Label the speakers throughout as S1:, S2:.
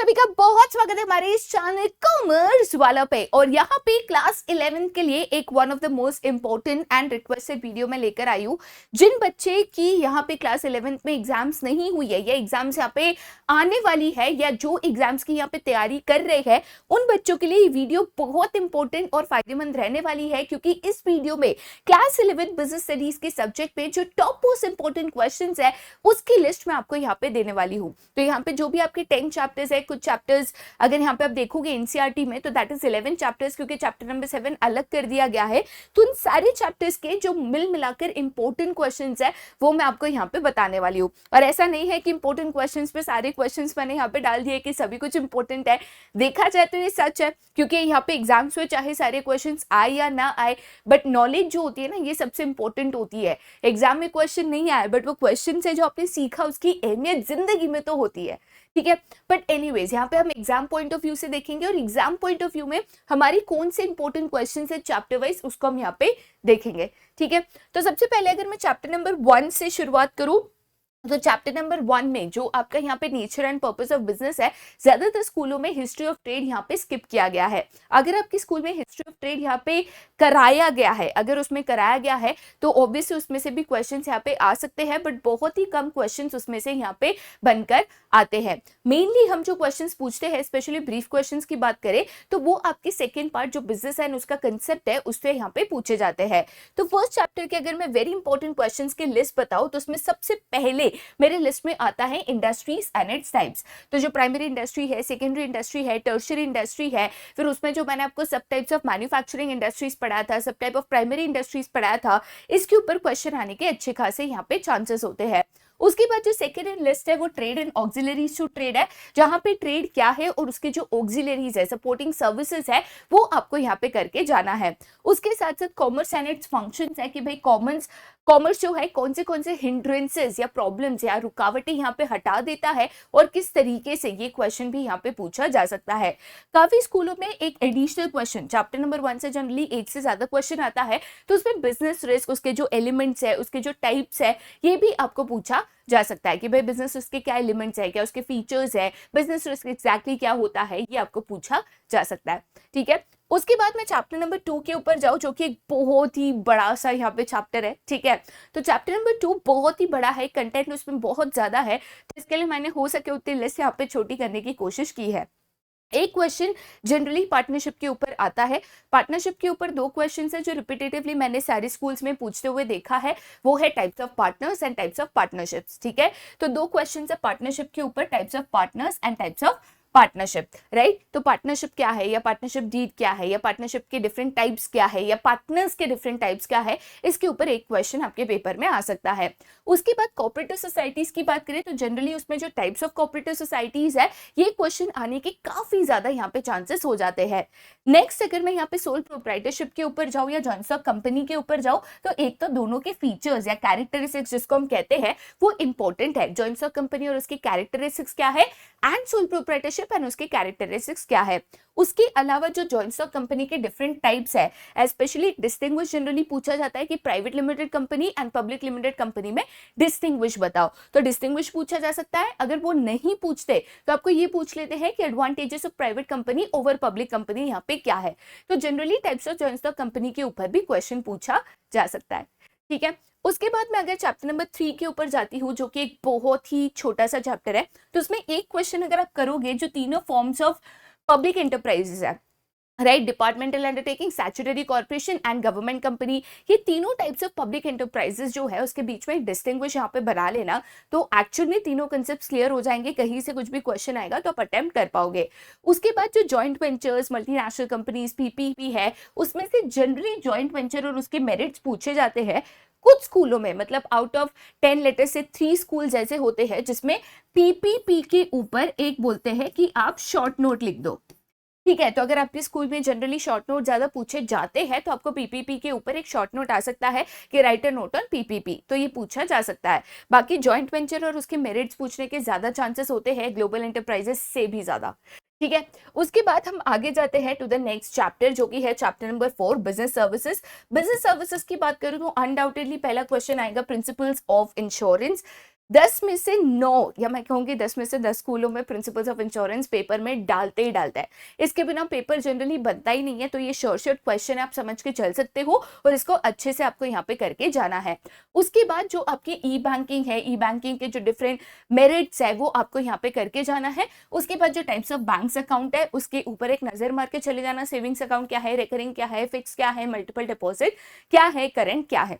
S1: सभी का बहुत स्वागत है हमारे इस चैनल कॉमर्स वाला पे। और यहाँ पे क्लास 11 के लिए एक one of the most important and requested video मैं लेकर आई हूँ। जिन बच्चे की यहाँ पे क्लास 11 में एग्जाम्स नहीं हुई है या एग्जाम्स यहाँ पे आने वाली है या जो एग्जाम्स की यहाँ पे तैयारी कर रहे हैं, उन बच्चों के लिए ये वीडियो बहुत इंपॉर्टेंट और फायदेमंद रहने वाली है, क्योंकि इस वीडियो में क्लास 11 बिजनेस स्टडीज के सब्जेक्ट में जो टॉप मोस्ट इंपॉर्टेंट क्वेश्चन है उसकी लिस्ट मैं आपको यहाँ पे देने वाली हूँ। तो यहाँ पे जो भी आपके 10 चैप्टर्स है, कुछ चैप्टर्स अगर यहाँ पे आप देखोगे एनसीईआरटी में तो दैट इज 11 चैप्टर्स, क्योंकि चैप्टर नंबर 7 अलग कर दिया गया है। तो उन सारे चैप्टर्स के जो मिल मिलाकर इंपॉर्टेंट क्वेश्चंस है वो मैं आपको यहाँ पे बताने वाली हूँ। और ऐसा नहीं है कि इंपॉर्टेंट क्वेश्चंस पे सारे क्वेश्चंस मैंने यहाँ पे डाल दिए कि सभी कुछ इंपॉर्टेंट है। देखा जाए तो ये सच है, क्योंकि यहाँ पे एग्जाम्स में चाहे सारे क्वेश्चंस आए या ना आए, बट नॉलेज जो होती है ना ये सबसे इंपॉर्टेंट होती है। एग्जाम में क्वेश्चन नहीं आए बट वो क्वेश्चन से जो आपने सीखा उसकी अहमियत जिंदगी में तो होती है, ठीक है। बट एनीवेज यहाँ पे हम एग्जाम पॉइंट ऑफ व्यू से देखेंगे और एग्जाम पॉइंट ऑफ व्यू में हमारी कौन से इंपॉर्टेंट क्वेश्चन है चैप्टर वाइज उसको हम यहाँ पे देखेंगे, ठीक है। तो सबसे पहले अगर मैं चैप्टर नंबर 1 से शुरुआत करूं तो चैप्टर नंबर 1 में जो आपका यहाँ पे nature and purpose of business है, ज्यादातर स्कूलों में हिस्ट्री ऑफ ट्रेड यहाँ पे स्किप किया गया है। अगर आपके स्कूल में हिस्ट्री ऑफ ट्रेड यहाँ पे कराया गया है, अगर उसमें कराया गया है तो ऑब्वियसली उसमें से भी क्वेश्चंस यहाँ पे आ सकते हैं, बट बहुत ही कम क्वेश्चंस उसमें से यहाँ पे बनकर आते हैं। मेनली हम जो क्वेश्चंस पूछते हैं, स्पेशली ब्रीफ क्वेश्चंस की बात करें तो वो आपकी सेकेंड पार्ट जो बिजनेस है उसका कंसेप्ट है उससे यहाँ पे पूछे जाते हैं। तो फर्स्ट चैप्टर के अगर मैं वेरी इंपॉर्टेंट क्वेश्चंस की लिस्ट बताऊं तो उसमें सबसे पहले मेरे लिस्ट में आता है इंडस्ट्रीज एंड इट्स टाइप्स। तो जो प्राइमरी इंडस्ट्री है, सेकेंडरी इंडस्ट्री है, टर्शियरी इंडस्ट्री है, फिर उसमें जो मैंने आपको सब टाइप्स ऑफ मैन्युफैक्चरिंग इंडस्ट्रीज पढ़ाया था, सब टाइप ऑफ प्राइमरी इंडस्ट्रीज पढ़ाया था, इसके ऊपर क्वेश्चन आने के अच्छे खासे यहाँ पे चांसेस होते हैं। उसके बाद जो सेकेंड लिस्ट है वो trade and auxiliaries to trade है, जहां पे ट्रेड क्या है और उसके जो ऑक्सिलरीज है, सपोर्टिंग सर्विसेज है, वो आपको यहाँ पे करके जाना है। उसके साथ साथ कॉमर्स एंड इट्स फंक्शंस है कि भाई कॉमर्स जो है कौन से हिंड्रेंसेस या प्रॉब्लम्स या रुकावटें यहाँ पे हटा देता है और किस तरीके से, ये क्वेश्चन भी यहाँ पे पूछा जा सकता है। काफी स्कूलों में एक एडिशनल क्वेश्चन चैप्टर नंबर 1 से जनरली 8 से ज्यादा क्वेश्चन आता है, तो उसमें बिजनेस रिस्क, उसके जो एलिमेंट्स है, उसके जो टाइप्स है, ये भी आपको पूछा जा सकता है कि भाई बिजनेस रिस्क के क्या एलिमेंट्स है, क्या उसके फीचर्स है, बिजनेस रिस्क एग्जैक्टली क्या होता है, ये आपको पूछा जा सकता है, ठीक है। उसके बाद मैं चैप्टर नंबर 2 के ऊपर जाऊं जो कि एक बहुत ही बड़ा सा यहाँ पे चैप्टर है, ठीक है। तो चैप्टर नंबर 2 बहुत ही बड़ा है, कंटेंट उसमें बहुत ज्यादा है, तो इसके लिए मैंने हो सके उतनी लिस्ट यहाँ पे छोटी करने की कोशिश की है। एक क्वेश्चन जनरली पार्टनरशिप के ऊपर आता है। पार्टनरशिप के ऊपर 2 क्वेश्चंस है जो रिपीटेटिवली मैंने सारे स्कूल्स में पूछते हुए देखा है, वो है types of partners and types of partnerships, ठीक है। तो 2 क्वेश्चंस है पार्टनरशिप के ऊपर, types of partners and types of partnership, right. तो पार्टनरशिप क्या है या पार्टनरशिप डीड क्या है या पार्टनरशिप के डिफरेंट टाइप्स क्या है या पार्टनर्स के डिफरेंट टाइप्स क्या है, इसके ऊपर एक क्वेश्चन आपके पेपर में आ सकता है। उसके बाद कोऑपरेटिव सोसाइटीज की बात करें तो जनरली उसमें जो टाइप्स ऑफ कोऑपरेटिव सोसाइटीज है, ये क्वेश्चन आने के काफी ज्यादा यहाँ पे चांसेस हो जाते हैं। नेक्स्ट अगर मैं यहाँ पे सोल प्रोप्राइटरशिप के ऊपर जाऊँ या जॉइंट स्टॉक कंपनी के ऊपर जाऊँ तो एक तो दोनों के फीचर्स या कैरेक्टरिस्टिक्स जिसको हम कहते हैं वो इंपॉर्टेंट है। जॉइंट स्टॉक कंपनी और उसकी कैरेक्टरिस्टिक्स क्या है एंड सोल प्रोप्राइटरशिप एंड उसके कैरेक्टरिस्टिक्स क्या है। उसके अलावा जो जॉइंट स्टॉक कंपनी के डिफरेंट टाइप्स है, स्पेशली डिस्टिंग्विश जनरली पूछा जाता है कि private limited company and public limited company में डिस्टिंग्विश बताओ, तो डिस्टिंग्विश पूछा जा सकता है। अगर वो नहीं पूछते तो आपको ये पूछ लेते हैं कि advantages of private company over public company यहाँ पे क्या है। तो generally types of joint stock company के ऊपर भी क्वेश्चन पूछा जा सकता है, ठीक है। उसके बाद मैं अगर चैप्टर नंबर 3 के ऊपर जाती हूँ जो कि एक बहुत ही छोटा सा चैप्टर है, तो उसमें एक क्वेश्चन अगर आप करोगे जो तीनों फॉर्म्स ऑफ पब्लिक एंटरप्राइजेस है, right, departmental undertaking, statutory corporation and government company, ये तीनों टाइप्स ऑफ पब्लिक एंटरप्राइजेस जो है उसके बीच में एक डिस्टिंग्विश यहाँ पे बना लेना, तो एक्चुअल में तीनों कंसेप्ट क्लियर हो जाएंगे। कहीं से कुछ भी क्वेश्चन आएगा तो आप अटेम्प्ट कर पाओगे। उसके बाद जो joint ventures, multinational companies, PPP है, उसमें से जनरली जॉइंट वेंचर और उसके मेरिट्स पूछे जाते हैं। कुछ स्कूलों में मतलब आउट ऑफ 10 लेटर से 3 स्कूल जैसे होते हैं जिसमें पीपीपी के ऊपर एक बोलते हैं कि आप शॉर्ट नोट लिख दो, ठीक है। तो अगर आपके स्कूल में जनरली शॉर्ट नोट ज्यादा पूछे जाते हैं तो आपको पीपीपी के ऊपर एक शॉर्ट नोट आ सकता है कि write a note on PPP, तो ये पूछा जा सकता है। बाकी जॉइंट वेंचर और उसके मेरिट्स पूछने के ज्यादा चांसेस होते हैं ग्लोबल एंटरप्राइजेस से भी ज्यादा, ठीक है। उसके बाद हम आगे जाते हैं टू द नेक्स्ट चैप्टर जो कि है chapter number 4 business services. Business services की बात करूं तो अनडाउटेडली पहला क्वेश्चन आएगा प्रिंसिपल्स ऑफ इंश्योरेंस। 10 में से 9 या मैं कहूँगी 10 में से 10 स्कूलों में प्रिंसिपल्स ऑफ इंश्योरेंस पेपर में डालते ही डालता है। इसके बिना पेपर जनरली बनता ही नहीं है, तो ये शॉर्ट क्वेश्चन है, आप समझ के चल सकते हो और इसको अच्छे से आपको यहाँ पे करके जाना है। उसके बाद जो आपकी ई बैंकिंग है, ई बैंकिंग के जो डिफरेंट मेरिट्स है वो आपको यहाँ पे करके जाना है। उसके बाद जो टाइप्स ऑफ बैंक्स अकाउंट है उसके ऊपर एक नजर मार के चले जाना। सेविंग्स अकाउंट क्या है, रिकरिंग क्या है, फिक्स क्या है, मल्टीपल डिपॉजिट क्या है, करंट क्या है,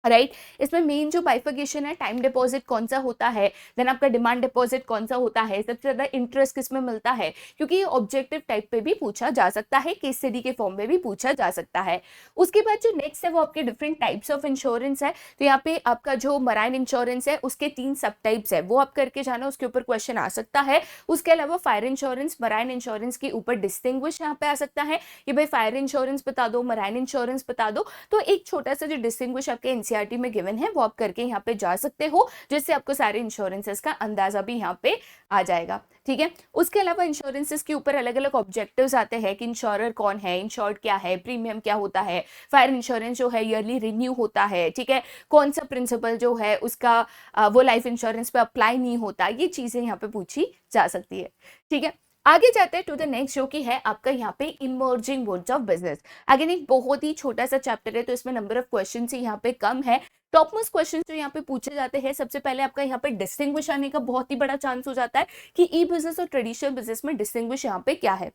S1: राइट इसमें मेन जो बाइफिकेशन है, टाइम डिपॉजिट कौन सा होता है, देन आपका डिमांड डिपॉजिट कौन सा होता है, सबसे ज्यादा इंटरेस्ट किस में मिलता है, क्योंकि ये ऑब्जेक्टिव टाइप पे भी पूछा जा सकता है, केस स्टडी के फॉर्म में भी पूछा जा सकता है। उसके बाद जो नेक्स्ट है वो आपके डिफरेंट टाइप्स ऑफ इंश्योरेंस है। तो यहाँ पे आपका जो मराइन इंश्योरेंस है उसके 3 सब टाइप्स है, वो आप करके जाना, उसके ऊपर क्वेश्चन आ सकता है। उसके अलावा फायर इंश्योरेंस, मराइन इंश्योरेंस के ऊपर डिस्टिंग्विश यहाँ पे आ सकता है कि भाई फायर इंश्योरेंस बता दो, मराइन इंश्योरेंस बता दो। तो एक छोटा सा जो डिस्टिंग्विश आपके एनसीईआरटी में गिवन है वो आप करके यहाँ पे जा सकते हो, जिससे आपको सारे इंश्योरेंसेस का अंदाजा भी यहाँ पे आ जाएगा। ठीक है, उसके अलावा इंश्योरेंसेस के ऊपर अलग अलग ऑब्जेक्टिव्स आते हैं कि इंश्योरर कौन है, इंश्योर्ड क्या है, प्रीमियम क्या होता है, फायर इंश्योरेंस जो है ईयरली रिन्यू होता है, ठीक है, कौन सा प्रिंसिपल जो है उसका वो लाइफ इंश्योरेंस पे अप्लाई नहीं होता, ये चीजें यहाँ पे पूछी जा सकती है। ठीक है, आगे जाते हैं टू द नेक्स्ट जो कि है आपका यहाँ पे emerging modes of business. Again एक बहुत ही छोटा सा चैप्टर है, तो इसमें नंबर ऑफ क्वेश्चन ही यहाँ पे कम है। टॉप मोस्ट क्वेश्चन जो यहाँ पे पूछे जाते हैं, सबसे पहले आपका यहाँ पे डिस्टिंग्विश आने का बहुत ही बड़ा चांस हो जाता है कि ई बिजनेस और ट्रेडिशनल बिजनेस में डिस्टिंग्विश यहाँ पे क्या है।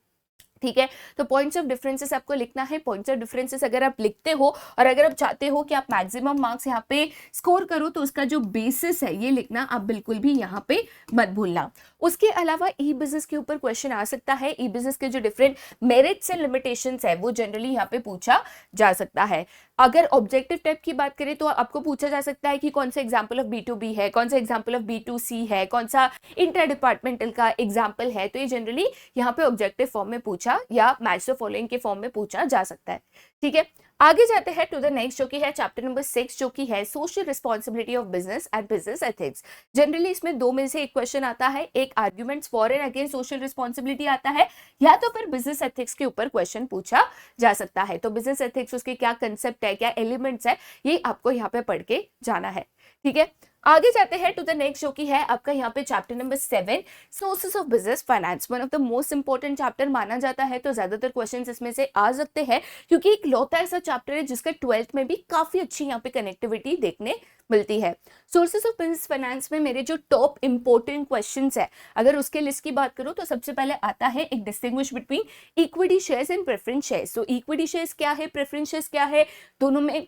S1: ठीक है, तो पॉइंट्स ऑफ डिफरेंसेस आपको लिखना है। पॉइंट्स ऑफ डिफरेंसेस अगर आप लिखते हो और अगर आप चाहते हो कि आप मैक्सिमम मार्क्स यहाँ पे स्कोर करो, तो उसका जो बेसिस है ये लिखना आप बिल्कुल भी यहाँ पे मत भूलना। उसके अलावा ई बिजनेस के ऊपर क्वेश्चन आ सकता है। ई बिजनेस के जो डिफरेंट मेरिट्स एंड लिमिटेशंस है वो जनरली यहाँ पे पूछा जा सकता है। अगर ऑब्जेक्टिव टाइप की बात करें तो आपको पूछा जा सकता है कि कौन सा एग्जाम्पल ऑफ B2B है, कौन सा एग्जाम्पल ऑफ B2C है, कौन सा इंटर डिपार्टमेंटल का एग्जाम्पल है। तो ये जनरली यहाँ पे ऑब्जेक्टिव फॉर्म में पूछा या मैच द फॉलोइंग के फॉर्म में पूछा जा सकता है। ठीक है, आगे जाते हैं टू द नेक्स्ट जो कि है चैप्टर नंबर 6 जो कि है social responsibility of business and business ethics. Generally इसमें 2 में से एक क्वेश्चन आता है, एक arguments for and against social responsibility आता है, या तो फिर बिजनेस एथिक्स के ऊपर क्वेश्चन पूछा जा सकता है। तो बिजनेस एथिक्स उसके क्या कंसेप्ट है, क्या एलिमेंट्स है, ये आपको यहाँ पे पढ़ के जाना है। ठीक है, आगे जाते हैं टू द नेक्स्ट जो कि है आपका यहाँ पे chapter number 7 sources of business finance. One of the most important chapter माना जाता है, तो ज्यादातर क्वेश्चंस इसमें से आ सकते हैं क्योंकि एक लौता ऐसा चैप्टर है जिसका 12th में भी काफी अच्छी यहाँ पे कनेक्टिविटी देखने मिलती है। सोर्सेस ऑफ बिजनेस फाइनेंस में मेरे जो टॉप इंपॉर्टेंट क्वेश्चंस है, अगर उसके लिस्ट की बात करूं तो सबसे पहले आता है एक distinguish between equity shares and preference shares. तो इक्विटी शेयर्स क्या है, प्रेफरेंस शेयर्स क्या है, दोनों में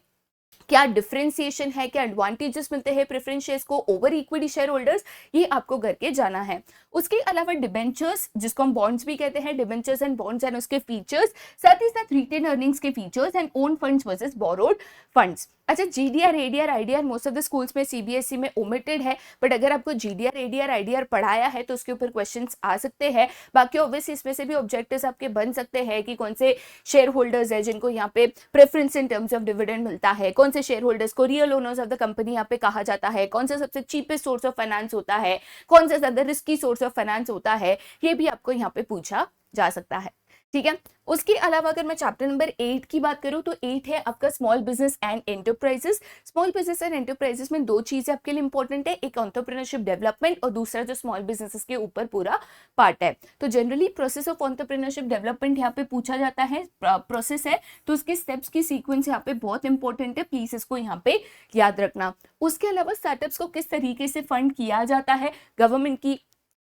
S1: क्या डिफरेंशिएशन है, क्या एडवांटेजेस मिलते हैं प्रेफरेंस शेयर्स को ओवर इक्विटी शेयर होल्डर्स, ये आपको करके जाना है। उसके अलावा डिबेंचर्स जिसको हम बॉन्ड्स भी कहते हैं, डिबेंचर्स एंड बॉन्ड्स एंड उसके फीचर्स, साथ ही साथ रिटेन अर्निंग्स के features and own funds versus borrowed funds. अच्छा, GDR, ADR, IDR most of the schools में सीबीएसई में ओमिटेड है, बट अगर आपको जीडीआर, एडीआर, आईडीआर पढ़ाया है तो उसके ऊपर क्वेश्चंस आ सकते हैं। बाकी ऑब्वियसली इसमें से भी ऑब्जेक्टिव्स आपके बन सकते हैं कि कौन से शेयर होल्डर्स है जिनको यहाँ पे preference in terms of dividend मिलता है, कौन से शेयर होल्डर्स को real owners of the company यहाँ पे कहा जाता है, कौन सा सबसे चीपेस्ट सोर्स ऑफ फाइनेंस होता है, कौन सा ज्यादा रिस्की सोर्स ऑफ फाइनेंस होता है, ये भी आपको यहाँ पे पूछा जा सकता है। ठीक है, उसके अलावा अगर मैं चैप्टर नंबर 8 की बात करूं तो 8 है आपका small business and enterprises. Small business and enterprises में 2 चीजें आपके लिए इंपॉर्टेंट है, एक एंटरप्रेन्योरशिप डेवलपमेंट और दूसरा जो स्मॉल बिजनेसेस के ऊपर पूरा पार्ट है। तो generally process of entrepreneurship development यहाँ पे पूछा जाता है, प्रोसेस है तो उसके स्टेप्स की सीक्वेंस यहाँ पे बहुत इंपॉर्टेंट है, प्लीज इसको यहाँ पे याद रखना। उसके अलावा स्टार्टअप्स को किस तरीके से फंड किया जाता है, गवर्नमेंट की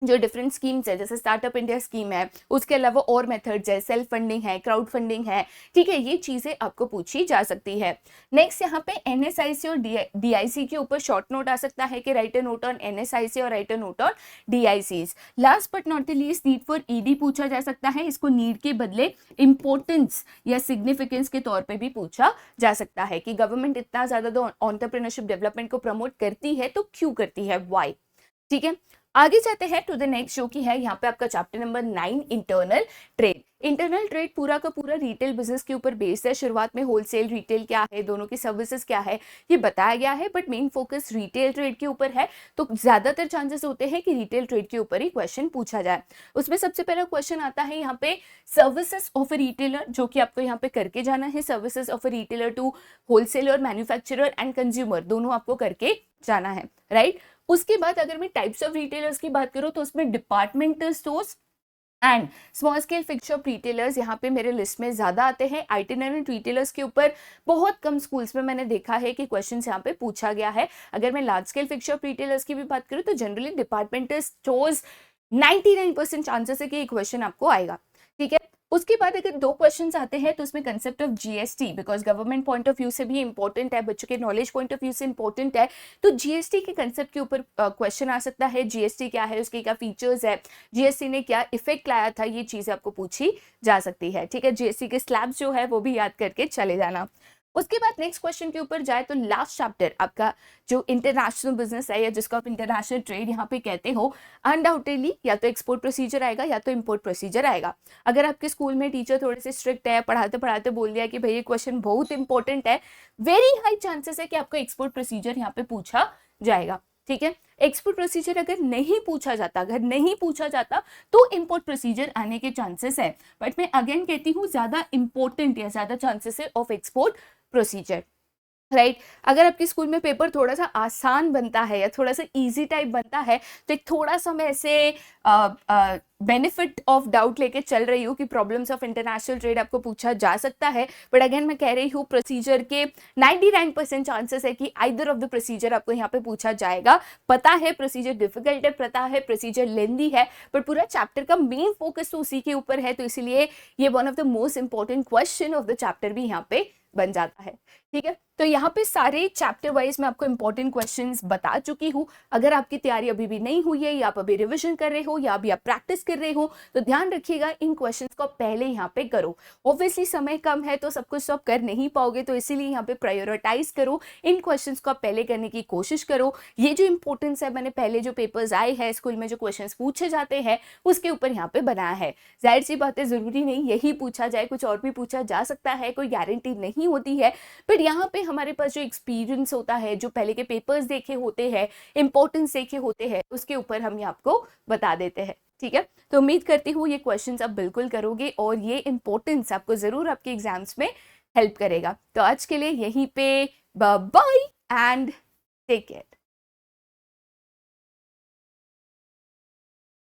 S1: जो डिफरेंट स्कीम्स है जैसे स्टार्टअप इंडिया स्कीम है, उसके अलावा और मेथड्स है, सेल्फ फंडिंग है, क्राउड फंडिंग है। ठीक है, ये चीजें आपको पूछी जा सकती है। नेक्स्ट यहाँ पे एनएसआईसी और डीआईसी के ऊपर शॉर्ट नोट आ सकता है कि write a note on NSIC और write a note on DICs. Last but not the least need for ED पूछा जा सकता है, इसको नीड के बदले इंपॉर्टेंस या सिग्निफिकेंस के तौर पर भी पूछा जा सकता है कि गवर्नमेंट इतना ज्यादा एंटरप्रेन्योरशिप डेवलपमेंट को प्रमोट करती है तो क्यों करती है, व्हाई। ठीक है, आगे जाते हैं टू द नेक्स्ट जो कि है यहाँ पे आपका chapter number 9 internal trade. Internal trade पूरा का पूरा रिटेल बिजनेस के ऊपर बेस्ड है। शुरुआत में होलसेल रिटेल क्या है, दोनों की सर्विसेज क्या है ये बताया गया है, but main focus retail trade के ऊपर है, तो ज्यादातर चांसेस होते हैं कि रिटेल ट्रेड के ऊपर ही क्वेश्चन पूछा जाए। उसमें सबसे पहला क्वेश्चन आता है यहाँ पे सर्विसेज ऑफ अ रिटेलर, जो कि आपको यहाँ पे करके जाना है। Services of a retailer to wholesaler, manufacturer and consumer, दोनों आपको करके जाना है, राइट। उसके बाद अगर मैं टाइप्स ऑफ रिटेलर्स की बात करूँ तो उसमें departmental stores and small scale fix shop retailers यहाँ पे मेरे लिस्ट में ज़्यादा आते हैं। आइटिनरेंट रिटेलर्स के ऊपर बहुत कम स्कूल्स में मैंने देखा है कि क्वेश्चन यहाँ पे पूछा गया है। अगर मैं large scale fix shop retailers की भी बात करूँ तो जनरली डिपार्टमेंटल स्टोर्स 99% चांसेस है कि ये क्वेश्चन आपको आएगा, ठीक है। उसके बाद अगर 2 क्वेश्चंस आते हैं तो उसमें concept of GST, because government point of view से भी इंपॉर्टेंट है, बच्चों के नॉलेज पॉइंट ऑफ व्यू से इंपॉर्टेंट है, तो जीएसटी के कंसेप्ट के ऊपर क्वेश्चन आ सकता है। जीएसटी क्या है, उसके क्या फीचर्स है, जीएसटी ने क्या इफेक्ट लाया था, ये चीजें आपको पूछी जा सकती है, ठीक है। जीएसटी के स्लैब्स जो है वो भी याद करके चले जाना। उसके बाद नेक्स्ट क्वेश्चन के ऊपर जाए तो लास्ट चैप्टर आपका जो इंटरनेशनल बिजनेस है या जिसको आप इंटरनेशनल ट्रेड यहाँ पे कहते हो, अनडाउटेडली या तो एक्सपोर्ट प्रोसीजर आएगा या तो इंपोर्ट प्रोसीजर आएगा। अगर आपके स्कूल में टीचर थोड़े से स्ट्रिक्ट है, पढ़ाते पढ़ाते बोल दिया कि भाई ये क्वेश्चन बहुत इंपॉर्टेंट है, वेरी हाई चांसेस है कि आपको एक्सपोर्ट प्रोसीजर यहाँ पे पूछा जाएगा, ठीक है। एक्सपोर्ट प्रोसीजर अगर नहीं पूछा जाता तो इंपोर्ट प्रोसीजर आने के चांसेस है, बट मैं अगेन कहती हूँ ज्यादा इंपॉर्टेंट या ज्यादा चांसेस है ऑफ एक्सपोर्ट प्रोसीजर, राइट। अगर आपके स्कूल में पेपर थोड़ा सा आसान बनता है या थोड़ा सा इजी टाइप बनता है तो एक थोड़ा सा मैं ऐसे बेनिफिट ऑफ डाउट लेके चल रही हूँ कि प्रॉब्लम्स ऑफ इंटरनेशनल ट्रेड आपको पूछा जा सकता है, बट अगेन मैं कह रही हूँ प्रोसीजर के 99% चांसेस है कि आइदर ऑफ द प्रोसीजर आपको यहाँ पे पूछा जाएगा। पता है प्रोसीजर डिफिकल्ट है, पता है प्रोसीजर लेंदी है, बट पूरा चैप्टर का मेन फोकस तो उसी के ऊपर है, तो इसीलिए ये one of the most important question of the chapter भी यहाँ पे बन जाता है, ठीक है। तो यहाँ पे सारे चैप्टर वाइज मैं आपको इंपॉर्टेंट क्वेश्चंस बता चुकी हूँ। अगर आपकी तैयारी अभी भी नहीं हुई है या आप अभी रिवीजन कर रहे हो या अभी आप प्रैक्टिस कर रहे हो तो ध्यान रखिएगा इन क्वेश्चंस को पहले यहाँ पे करो। ऑब्वियसली समय कम है तो सब कुछ तो आप कर नहीं पाओगे, तो इसीलिए यहाँ पे प्रायोरिटाइज करो, इन क्वेश्चंस को आप पहले करने की कोशिश करो। ये जो इंपॉर्टेंस है मैंने पहले जो पेपर्स आए हैं स्कूल में जो क्वेश्चन पूछे जाते हैं उसके ऊपर यहाँ पे बनाया है। जाहिर सी बात है जरूरी नहीं यही पूछा जाए, कुछ और भी पूछा जा सकता है, कोई गारंटी नहीं होती है, बट यहाँ पे हमारे पास जो एक्सपीरियंस होता है, जो पहले के पेपर्स देखे होते हैं, इंपॉर्टेंस देखे होते हैं, उसके ऊपर हम आपको बता देते हैं, ठीक है। तो उम्मीद करती हूँ ये क्वेश्चंस आप बिल्कुल करोगे और ये इंपॉर्टेंस आपको जरूर आपके एग्जाम्स में हेल्प करेगा। तो आज के लिए यहीं पे बाय एंड टेक केयर।